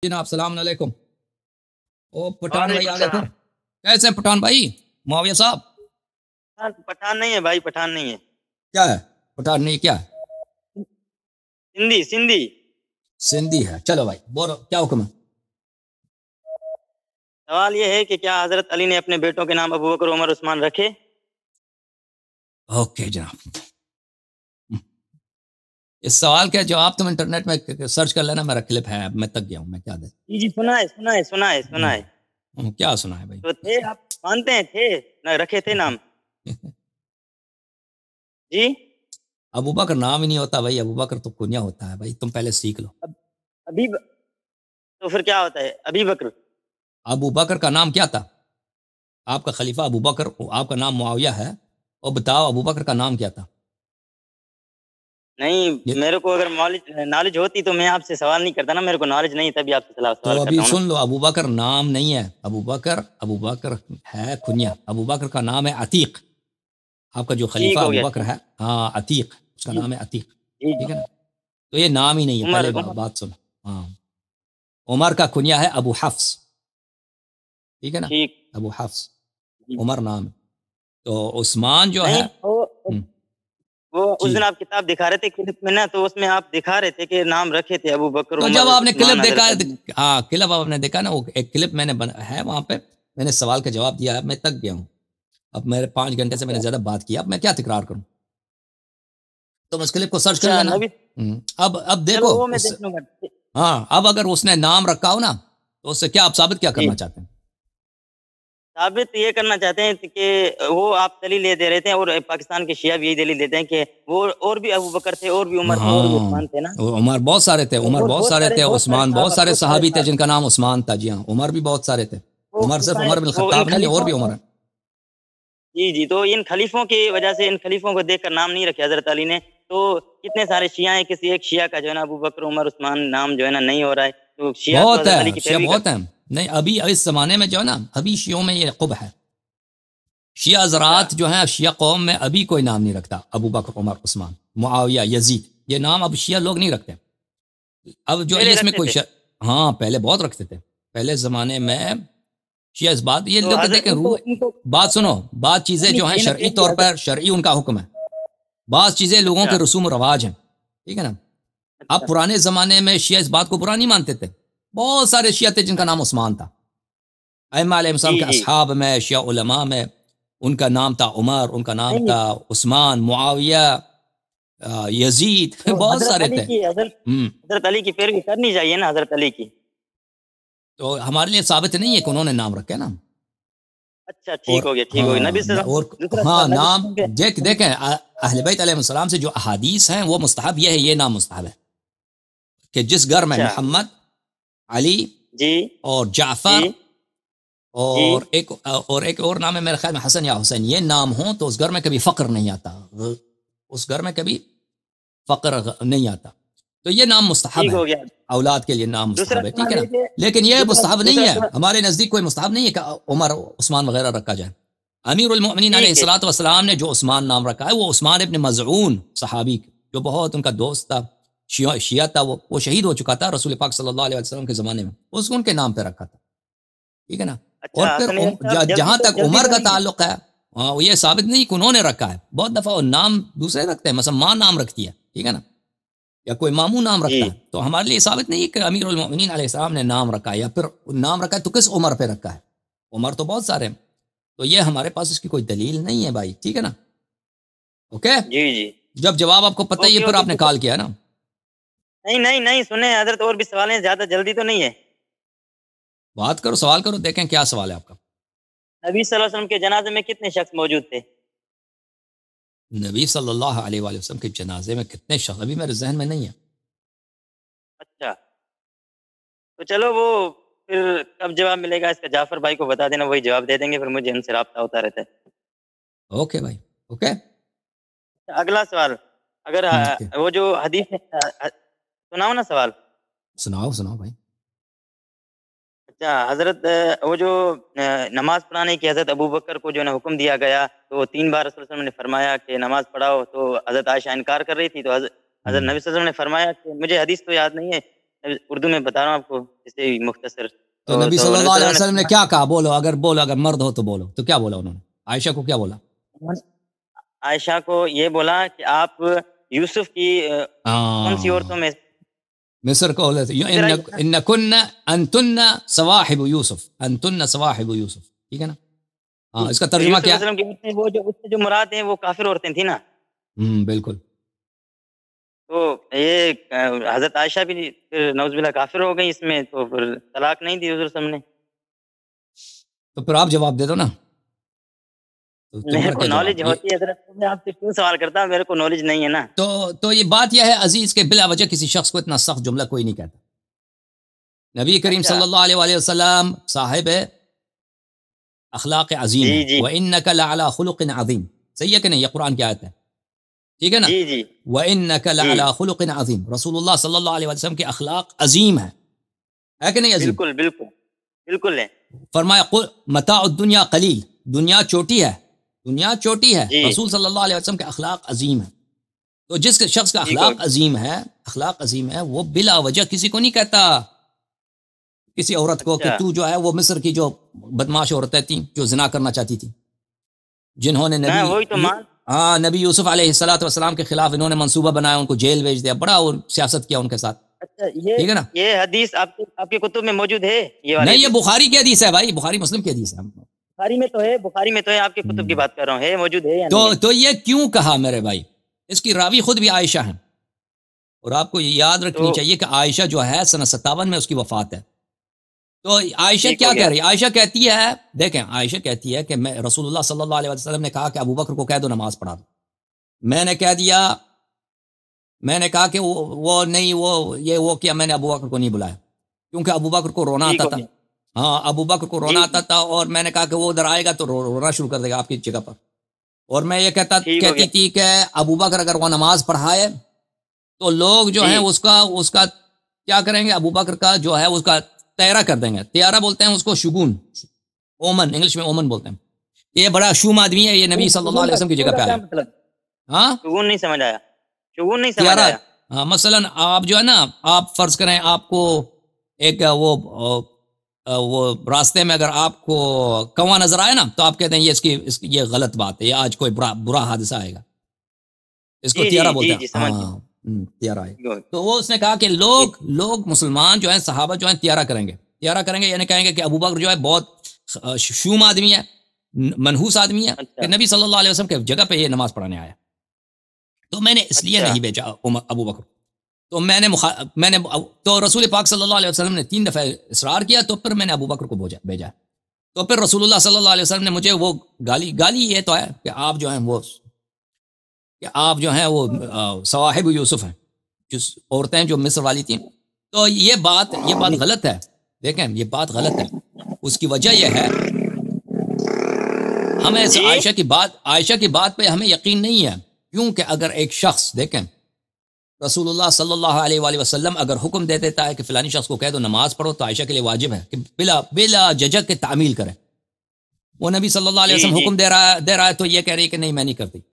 جناب السلام علیکم. او پٹھان بھائی وعلیکم آ گئے تھے. السلام. کیسے ہیں پٹھان بھائی؟ معاویہ صاحب پٹھان نہیں ہے بھائی، پٹھان نہیں ہے، کیا ہے؟ پٹھان نہیں کیا ہے؟ سندھی سندھی. سندھی ہے. چلو بھائی بولو کیا حکم ہے؟ سوال یہ ہے کہ کیا حضرت علی نے اپنے بیٹوں کے نام ابو بکر، عمر، عثمان رکھے؟ اوکے جناب، اس سوال کا جواب تم انٹرنیٹ میں سرچ کر لینا. میرا کلپ ہے، میں تک گیا ہوں. میں کیا دے جی جی، سنا ہے سنا ہے سنا ہے سنا ہے. کیا سنا ہے بھائی؟ تو تھے، آپ مانتے ہیں تھے نہ رکھے تھے نام؟ جی ابو بکر نام ہی نہیں ہوتا بھائی، ابو بکر تو کنیا ہوتا ہے بھائی. تم پہلے سیکھ لو. ابھی تو پھر کیا ہوتا ہے ابھی بکر؟ ابو بکر کا نام کیا تھا؟ آپ کا خلیفہ ابو بکر، آپ کا نام معاویہ ہے، اور بتاؤ ابو بکر کا نام کیا تھا؟ نہیں، یہ میرے کو اگر نالج ہوتی تو میں آپ سے سوال نہیں کرتا نا. میرے کو نالج نہیں، تبھی آپ سے سوال تو کر ابھی رہا ہوں نا. سن لو، ابو بکر نام نہیں ہے. ابو بکر ہے کنیا. ابو بکر کا نام ہے عتیق. آپ کا جو خلیفہ ٹھیک ہو ابو گیا، بکر ہے، ہاں عتیق، اس کا جی نام ہے عتیق. جی ٹھیک جی. ہے نا؟ تو یہ نام ہی نہیں ہے. عمر پہلے عمر بات سنو. ہاں، عمر کا کنیا ہے ابو حفص. ٹھیک ہے نا؟ ٹھیک. ابو حفص جی. عمر نام ہے. تو عثمان جو ہے، نہیں، وہ اس جی. دن آپ کتاب دکھا رہے تھے کلپ میں نا، تو اس میں آپ دکھا رہے تھے کہ نام رکھے تھے ابو بکر، تو عمر، جب آپ نے عثمان، کلپ دیکھا حضرت ہے، علی. ہاں کلپ آپ نے دیکھا نا، وہ ایک کلپ میں نے ہے وہاں پہ. میں نے سوال کا جواب دیا ہے. میں تک گیا ہوں. اب میرے 5 گھنٹے سے میں نے زیادہ بات کیا. اب میں کیا تکرار کروں؟ تم اس کلپ کو سرچ کر اچھا لینا. نبی. اب چلو دیکھو وہ میں اس، دیکھ لوں گا. ہاں اب اگر اس نے نام رکھا ہو نا، تو اس سے کیا آپ ثابت کیا جی، کرنا چاہتے ہیں؟ ثابت یہ کرنا چاہتے ہیں کہ وہ آپ دلیل دے رہے تھے، اور پاکستان کے شیعہ بھی یہی دلیل دیتے ہیں کہ وہ اور بھی ابو بکر تھے، اور بھی عمر تھے، اور بھی ہاں، عثمان تھے نا. عمر بہت سارے تھے. عمر اور بہت سارے تھے. بہت سارے عثمان بہت صحابہ، سارے بہت سارے صحابی تھے جن صحابہ. کا نام عثمان تھا. جی ہاں، عمر بھی بہت سارے تھے. وہ عمر صرف عمر بن وہ ان الخطاب نہیں ہے، اور خلیفوں، بھی عمر ہے. جی جی، تو ان خلیفوں کی وجہ سے، ان خلیفوں کو دیکھ کر نام نہیں رکھے حضرت علی نے. تو کتنے سارے شیعہ ہیں، کسی ایک شیعہ کا جو ہے نا ابو بکر، عمر، عثمان نام جو ہے نا نہیں ہو رہا ہے. تو شیعہ تو بہت حضرت ہے، علی کی شیعہ پیروی بہت کرتے ہیں. نہیں ابھی اس زمانے میں جو ہے نا، ابھی شیعوں میں یہ قب ہے. شیعہ ہیں. اچھا حضرات جو ہیں، شیعہ قوم میں ابھی کوئی نام نہیں رکھتا ابو بکر، عمر، عثمان، معاویہ، یزید. یہ نام اب شیعہ لوگ نہیں رکھتے. اب جو پہلے اس میں رکھتے کوئی تھے. ہاں پہلے بہت رکھتے تھے. پہلے زمانے میں شیعہ اس بات، یہ تو لوگ حضرت دیکھیں روح. ان کو بات سنو، بعض چیزیں اپنی جو ہیں دین شرعی پہلی طور حضرت. پر، شرعی ان کا حکم ہے. بعض چیزیں لوگوں اچھا کے رسوم و رواج ہیں. ٹھیک ہے نا؟ اچھا. اب پرانے زمانے میں شیعہ اس بات کو برا نہیں مانتے تھے. بہت سارے شیعہ تھے جن کا نام عثمان تھا. ائمہ علیہ السلام جی کے جی. اصحاب میں، شیعہ علماء میں ان کا نام تھا عمر، ان کا نام نہیں، تھا عثمان، معاویہ، یزید تو بہت حضرت سارے علی تھے. کی حضرت علی کی پیروی کرنی چاہیے نا، حضرت علی کی. تو ہمارے لیے ثابت نہیں ہے کہ انہوں نے نام رکھے نا. اچھا اور ٹھیک ہو گیا، ٹھیک ہو گیا. ہاں نبی صلی اللہ علیہ اور وسلم. دوسرا ہاں سوال، نبی نام صلی اللہ علیہ وسلم دیکھیں اہل بیت علیہ السلام سے جو احادیث ہیں وہ مستحب یہ ہے، یہ نام مستحب ہے کہ جس گھر میں اچھا. محمد، علی جی اور جی جعفر جی. اور ایک اور نام ہے میرے خیال میں حسن یا حسین، یہ نام ہوں تو اس گھر میں کبھی فقر نہیں آتا. اس گھر میں کبھی فقر نہیں آتا. تو یہ نام مستحب ٹھیک ہے، ہو گیا. اولاد کے لیے نام دوسرا مستحب ہے. ٹھیک ہے سوال نا؟ یہ کہ لیکن یہ مستحب نہیں دوسرا ہے سوال. ہمارے نزدیک. کوئی مستحب نہیں ہے کہ عمر، عثمان وغیرہ رکھا جائے. امیر المؤمنین علیہ ٹھیک ہے. الصلوۃ والسلام نے جو عثمان نام رکھا ہے، وہ عثمان ابن مظعون صحابی جو بہت ان کا دوست تھا، شیعہ تھا. وہ شہید ہو چکا تھا رسول پاک صلی اللہ علیہ وسلم کے زمانے میں. اس کو ان کے نام پہ رکھا تھا. ٹھیک ہے نا؟ اور اچھا پھر حسن صاحب، جہاں تک جلدی عمر تو کا نہیں ہے. تعلق ہے، وہ یہ ثابت نہیں کہ انہوں نے رکھا ہے. بہت دفعہ وہ نام دوسرے رکھتے ہیں، مثلا ماں نام رکھتی ہے. ٹھیک ہے نا؟ یا کوئی ماموں نام جی. رکھتا ہے. تو ہمارے لیے ثابت نہیں ہے کہ امیر المؤمنین علیہ السلام نے نام رکھا ہے، یا پھر نام رکھا ہے تو کس عمر پہ رکھا ہے. عمر تو بہت سارے ہیں. تو یہ ہمارے پاس اس کی کوئی دلیل نہیں ہے بھائی. ٹھیک ہے نا؟ اوکے. جی جی. جب جواب آپ کو پتہ ہی ہے، اوکے پھر اوکے. آپ نے کال کیا نا. نہیں نہیں نہیں، سنیں حضرت، اور بھی سوال ہیں، زیادہ جلدی تو نہیں ہے. بات کرو، سوال کرو، دیکھیں کیا سوال ہے آپ کا. نبی صلی اللہ علیہ وسلم کے جنازے میں کتنے شخص موجود تھے؟ نبی صلی اللہ علیہ وآلہ وسلم کے جنازے میں کتنے شخص ابھی میرے ذہن میں نہیں ہے. اچھا، تو چلو وہ پھر کب جواب ملے گا اس کا جعفر بھائی کو بتا دینا، وہی جواب دے دیں گے، پھر مجھے ان سے رابطہ ہوتا رہتا ہے. اوکے بھائی، اوکے. اگلا سوال، اگر اوکے. وہ جو حدیث سناؤ نا سوال. سناؤ سناؤ بھائی. اچھا حضرت، وہ جو نماز پڑھانے کی حضرت ابو بکر کو جو ہے حکم دیا گیا، تو 3 بار رسول اللہ علیہ وسلم نے فرمایا کہ نماز پڑھاؤ، تو حضرت عائشہ انکار کر رہی تھی، تو حضرت نبی صلی اللہ علیہ وسلم نے فرمایا کہ مجھے حدیث تو یاد نہیں ہے اردو میں بتا رہا ہوں آپ کو جیسے مختصر. تو نبی صلی اللہ علیہ وسلم نے کیا کہا؟ بولو، اگر مرد ہو تو بولو. تو کیا بولا انہوں نے؟ عائشہ کو کیا بولا؟ عائشہ کو یہ بولا کہ آپ یوسف کی کون سی عورتوں میں مصر کو انتن صواحب یوسف، انتن صواحب یوسف، ٹھیک ہے نا؟ ہاں، اس کا ترجمہ کیا ہے؟ وہ جو اس سے جو مراد ہیں وہ کافر عورتیں تھیں نا. بالکل. تو یہ حضرت عائشہ بھی پھر نعوذ باللہ کافر ہو گئی اس میں، تو پھر طلاق نہیں دی حضور صلی اللہ علیہ وسلم نے. تو پھر آپ جواب دے دو نا. میرے کو نالج ہوتی ہے حضرت، میں آپ سے کیوں سوال کرتا ہوں؟ میرے کو نالج نہیں ہے نا. تو یہ بات یہ ہے عزیز کہ بلا وجہ کسی شخص کو اتنا سخت جملہ کوئی نہیں کہتا. نبی کریم صلی اللہ علیہ وآلہ وسلم صاحب اخلاق عظیم ہے. وَإِنَّكَ لَعَلَى خُلُقٍ عَظِيمٍ. صحیح ہے کہ نہیں؟ یہ قرآن کی آیت ہے، ٹھیک ہے نا؟ وَإِنَّكَ لَعَلَى خُلُقٍ عَظِيمٍ. رسول اللہ صلی اللہ علیہ وسلم کے اخلاق عظیم ہے کہ نہیں عظیم؟ بالکل بالکل بالکل ہے. فرمایا متاع الدنیا قلیل، دنیا چھوٹی ہے، دنیا چھوٹی ہے. رسول صلی اللہ علیہ وسلم کے اخلاق عظیم ہیں. تو جس شخص کا اخلاق عظیم ہے وہ بلا وجہ کسی کو نہیں کہتا، کسی عورت کو کہ تو جو ہے وہ مصر کی جو بدماش عورتیں تھیں جو زنا کرنا چاہتی تھی، جنہوں نے نبی یوسف علیہ السلام کے خلاف انہوں نے منصوبہ بنایا، ان کو جیل بھیج دیا، بڑا سیاست کیا ان کے ساتھ. ٹھیک ہے نا؟ یہ حدیث آپ کے کتب میں موجود ہے؟ نہیں، یہ بخاری کی حدیث ہے بھائی، بخاری مسلم کی حدیث ہے. بخاری میں تو ہے، آپ کے کتب کی بات کر رہا ہوں، ہے موجود ہے. تو یہ کیوں کہا میرے بھائی؟ اس کی راوی خود بھی عائشہ ہیں، اور آپ کو یہ یاد رکھنی چاہیے کہ عائشہ جو ہے سنہ 57 میں اس کی وفات ہے. تو عائشہ کیا کہہ رہی ہے؟ عائشہ کہتی ہے، دیکھیں عائشہ کہتی ہے کہ میں رسول اللہ صلی اللہ علیہ وسلم نے کہا کہ ابو بکر کو کہہ دو نماز پڑھا دو. میں نے کہا کہ وہ نہیں، وہ کیا، میں نے ابو بکر کو نہیں بلایا کیونکہ ابو بکر کو رونا آتا تھا. ہاں، ابو بکر کو رونا آتا تھا، اور میں نے کہا کہ وہ ادھر آئے گا تو رونا شروع کر دے گا آپ کی جگہ پر. اور میں یہ کہتی تھی کہ ابو بکر اگر وہ نماز پڑھائے تو لوگ جو ہیں اس کا کیا کریں گے؟ ابو بکر کا جو ہے اس کا تیرا کر دیں گے. تیارہ بولتے ہیں اس کو، شگون، اومن، انگلش میں اومن بولتے ہیں. یہ بڑا شوم آدمی ہے، یہ نبی صلی اللہ علیہ وسلم کی جگہ پہ آیا. ہاں، شگون نہیں سمجھ آیا. ہاں، مثلا آپ جو ہے نا، آپ فرض کریں آپ کو ایک وہ راستے میں اگر آپ کو کنواں نظر آئے نا تو آپ کہتے ہیں یہ غلط بات ہے، یہ آج کوئی برا حادثہ آئے گا. اس کو تیارہ بولتے ہیں. ہاں، تیارہ ہے. تو وہ اس نے کہا کہ لوگ مسلمان جو ہیں، صحابہ جو ہیں، تیارہ کریں گے، یعنی کہیں گے کہ ابو بکر جو ہے بہت شوم آدمی ہے، منحوس آدمی ہے، کہ نبی صلی اللہ علیہ وسلم کے جگہ پہ یہ نماز پڑھانے آیا. تو میں نے اس لیے نہیں بھیجا ابو بکر. تو رسول پاک صلی اللہ علیہ وسلم نے 3 دفعہ اصرار کیا، تو پھر میں نے ابو بکر کو بھیجا. تو پھر رسول اللہ صلی اللہ علیہ وسلم نے مجھے وہ گالی یہ تو ہے کہ آپ جو ہیں وہ صواحب یوسف ہیں، جو عورتیں جو مصر والی تھیں. تو یہ بات غلط ہے. دیکھیں، یہ بات غلط ہے. اس کی وجہ یہ ہے، ہمیں عائشہ کی بات پہ ہمیں یقین نہیں ہے، کیونکہ اگر ایک شخص، دیکھیں رسول اللہ صلی اللہ علیہ وآلہ وسلم اگر حکم دے دیتا ہے کہ فلانی شخص کو کہہ دو نماز پڑھو، تو عائشہ کے لیے واجب ہے کہ بلا جھجک کے تعمیل کرے. وہ نبی صلی اللہ علیہ وسلم حکم دے رہا ہے تو یہ کہہ رہی ہے کہ نہیں، میں نہیں کرتی.